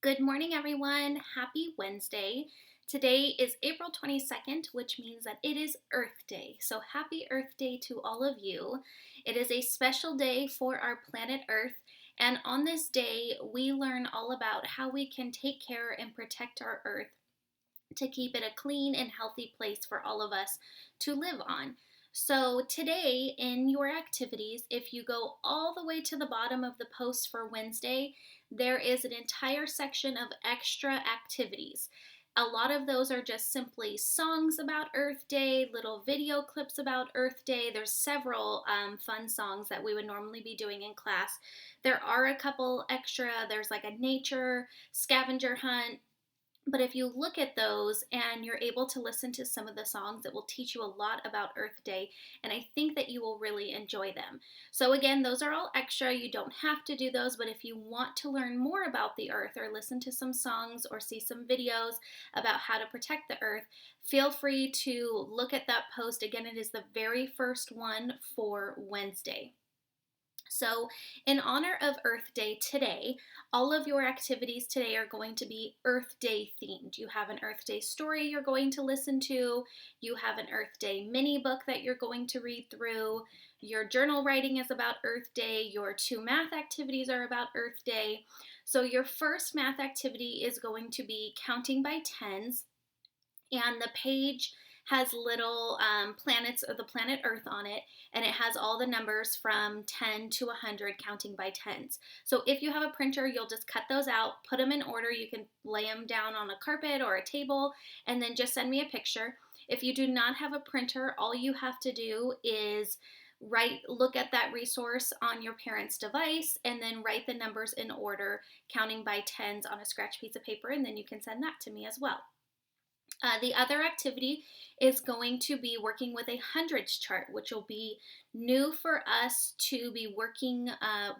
Good morning, everyone. Happy Wednesday. Today is April 22nd, which means that it is Earth Day. So happy Earth Day to all of you. It is a special day for our planet Earth. And on this day, we learn all about how we can take care and protect our Earth to keep it a clean and healthy place for all of us to live on. So, today in your activities, if you go all the way to the bottom of the post for Wednesday, there is an entire section of extra activities. A lot of those are just simply songs about Earth Day, little video clips about Earth Day. There's several fun songs that we would normally be doing in class. There are a couple extra, there's like a nature scavenger hunt. But if you look at those and you're able to listen to some of the songs, it will teach you a lot about Earth Day, and I think that you will really enjoy them. So again, those are all extra. You don't have to do those, but if you want to learn more about the Earth or listen to some songs or see some videos about how to protect the Earth, feel free to look at that post. Again, it is the very first one for Wednesday. So, in honor of Earth Day today, all of your activities today are going to be Earth Day themed. You have an Earth Day story you're going to listen to, you have an Earth Day mini book that you're going to read through, your journal writing is about Earth Day, your 2 math activities are about Earth Day. So, your first math activity is going to be counting by tens, and the page has little planets of the planet Earth on it, and it has all the numbers from 10 to 100 counting by tens. So if you have a printer, you'll just cut those out, put them in order. You can lay them down on a carpet or a table, and then just send me a picture. If you do not have a printer, all you have to do is look at that resource on your parent's device and then write the numbers in order, counting by tens on a scratch piece of paper, and then you can send that to me as well. The other activity is going to be working with a hundreds chart, which will be new for us to be working.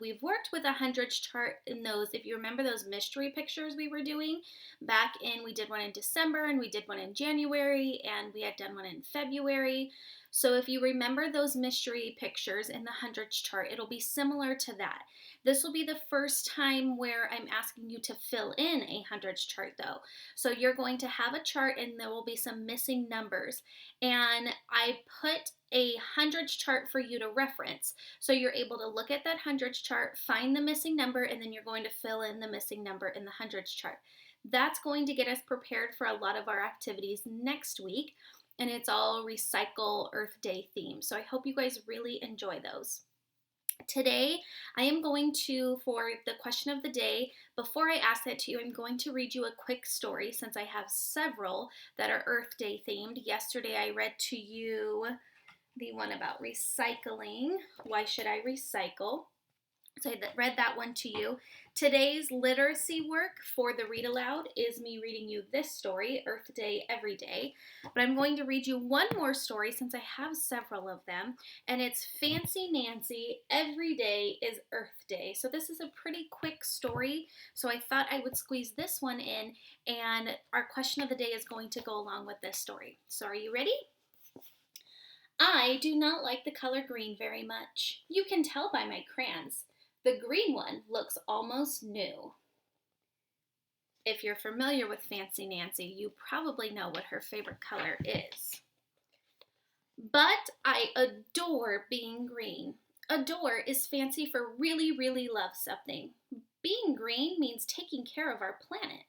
We've worked with a hundreds chart in those, if you remember those mystery pictures we were doing back in, we did one in December and we did one in January and we had done one in February. So if you remember those mystery pictures in the hundreds chart, it'll be similar to that. This will be the first time where I'm asking you to fill in a hundreds chart though. So you're going to have a chart and there will be some missing numbers. And I put a hundreds chart for you to reference. So you're able to look at that hundreds chart, find the missing number, and then you're going to fill in the missing number in the hundreds chart. That's going to get us prepared for a lot of our activities next week. And it's all Recycle Earth Day theme. So I hope you guys really enjoy those. Today, I am going to, for the question of the day, before I ask that to you, I'm going to read you a quick story since I have several that are Earth Day themed. Yesterday, I read to you the one about recycling. Why should I recycle? So I read that one to you. Today's literacy work for the Read Aloud is me reading you this story, Earth Day Every Day. But I'm going to read you one more story since I have several of them. And it's Fancy Nancy, Every Day is Earth Day. So this is a pretty quick story. So I thought I would squeeze this one in. And our question of the day is going to go along with this story. So are you ready? I do not like the color green very much. You can tell by my crayons. The green one looks almost new. If you're familiar with Fancy Nancy, you probably know what her favorite color is. But I adore being green. Adore is fancy for really, really love something. Being green means taking care of our planet.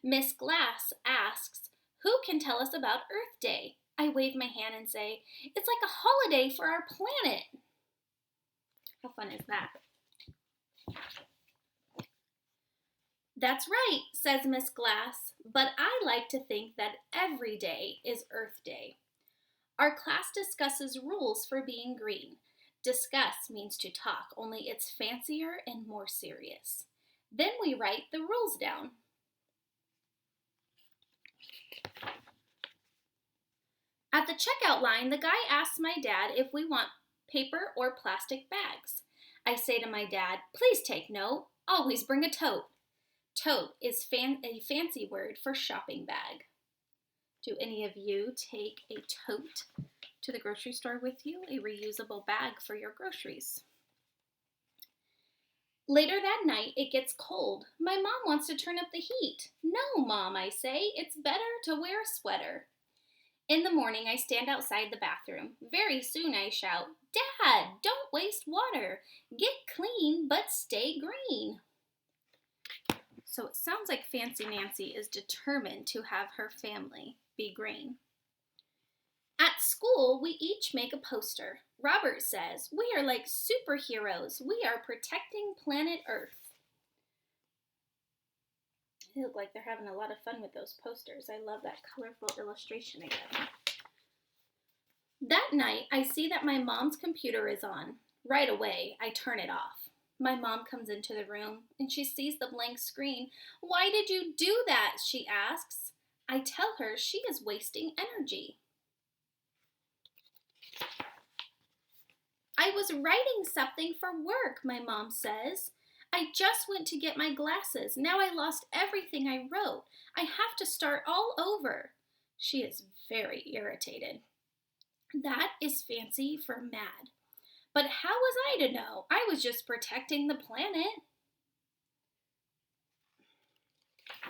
Miss Glass asks, who can tell us about Earth Day? I wave my hand and say, it's like a holiday for our planet. How fun is that? That's right, says Miss Glass, but I like to think that every day is Earth Day. Our class discusses rules for being green. Discuss means to talk, only it's fancier and more serious. Then we write the rules down. At the checkout line, the guy asks my dad if we want paper or plastic bags. I say to my dad, please take note, always bring a tote. Tote is a fancy word for shopping bag. Do any of you take a tote to the grocery store with you? A reusable bag for your groceries. Later that night, it gets cold. My mom wants to turn up the heat. No, Mom, I say, it's better to wear a sweater. In the morning, I stand outside the bathroom. Very soon, I shout, Dad, don't waste water. Get clean, but stay green. So it sounds like Fancy Nancy is determined to have her family be green. At school, we each make a poster. Robert says, we are like superheroes. We are protecting planet Earth. They look like they're having a lot of fun with those posters. I love that colorful illustration again. That night, I see that my mom's computer is on. Right away, I turn it off. My mom comes into the room and she sees the blank screen. Why did you do that? She asks. I tell her she is wasting energy. I was writing something for work, my mom says. I just went to get my glasses. Now I lost everything I wrote. I have to start all over. She is very irritated. That is fancy for mad. But how was I to know? I was just protecting the planet.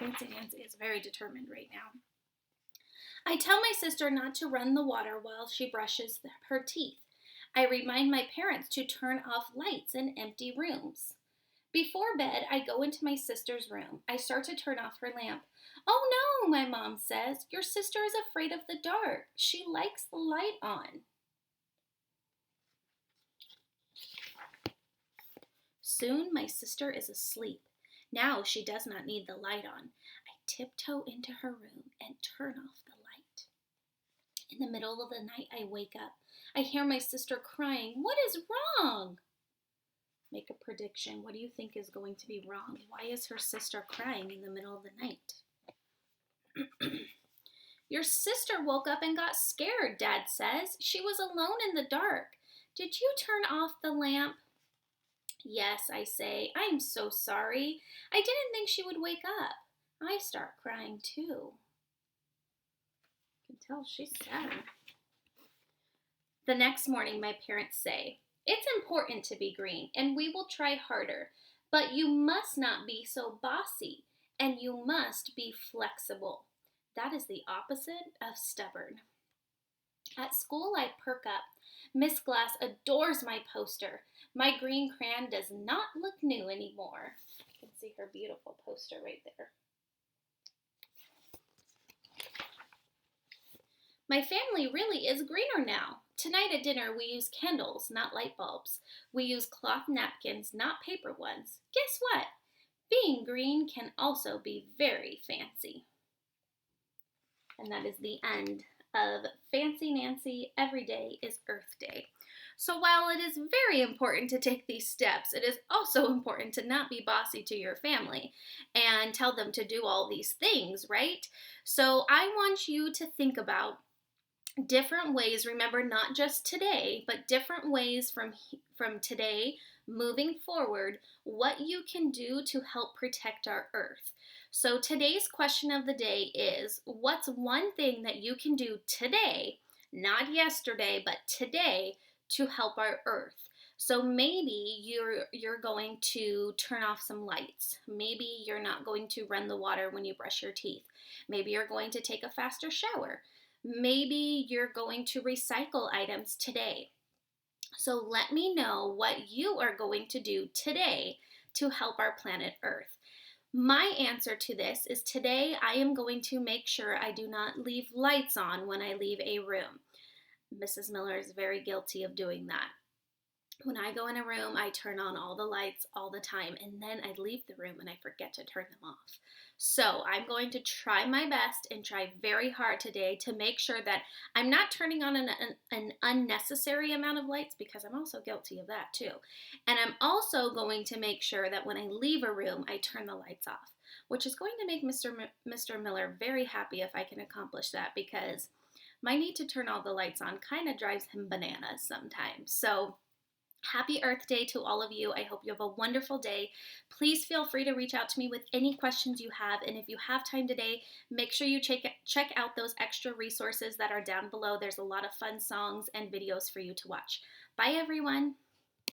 Fancy Nancy is very determined right now. I tell my sister not to run the water while she brushes her teeth. I remind my parents to turn off lights in empty rooms. Before bed, I go into my sister's room. I start to turn off her lamp. Oh no, my mom says. Your sister is afraid of the dark. She likes the light on. Soon my sister is asleep. Now she does not need the light on. I tiptoe into her room and turn off the light. In the middle of the night, I wake up. I hear my sister crying. What is wrong? Make a prediction. What do you think is going to be wrong? Why is her sister crying in the middle of the night? Your sister woke up and got scared, Dad says. She was alone in the dark. Did you turn off the lamp? Yes, I say. I'm so sorry. I didn't think she would wake up. I start crying too. I can tell she's sad. The next morning, my parents say, it's important to be green, and we will try harder, but you must not be so bossy, and you must be flexible. That is the opposite of stubborn. At school, I perk up. Miss Glass adores my poster. My green crayon does not look new anymore. You can see her beautiful poster right there. My family really is greener now. Tonight at dinner, we use candles, not light bulbs. We use cloth napkins, not paper ones. Guess what? Being green can also be very fancy. And that is the end of Fancy Nancy. Every day is Earth Day. So while it is very important to take these steps, it is also important to not be bossy to your family and tell them to do all these things, right? So I want you to think about different ways, remember, not just today, but different ways from today moving forward, what you can do to help protect our Earth. So today's question of the day is, what's one thing that you can do today, not yesterday, but today, to help our Earth? So maybe you're going to turn off some lights. Maybe you're not going to run the water when you brush your teeth. Maybe you're going to take a faster shower. Maybe you're going to recycle items today. So let me know what you are going to do today to help our planet Earth. My answer to this is today I am going to make sure I do not leave lights on when I leave a room. Mrs. Miller is very guilty of doing that. When I go in a room, I turn on all the lights all the time, and then I leave the room and I forget to turn them off. So I'm going to try my best and try very hard today to make sure that I'm not turning on an unnecessary amount of lights, because I'm also guilty of that too. And I'm also going to make sure that when I leave a room, I turn the lights off, which is going to make Mr. Miller very happy if I can accomplish that, because my need to turn all the lights on kind of drives him bananas sometimes. So happy Earth Day to all of you. I hope you have a wonderful day. Please feel free to reach out to me with any questions you have. And if you have time today, make sure you check out those extra resources that are down below. There's a lot of fun songs and videos for you to watch. Bye, everyone.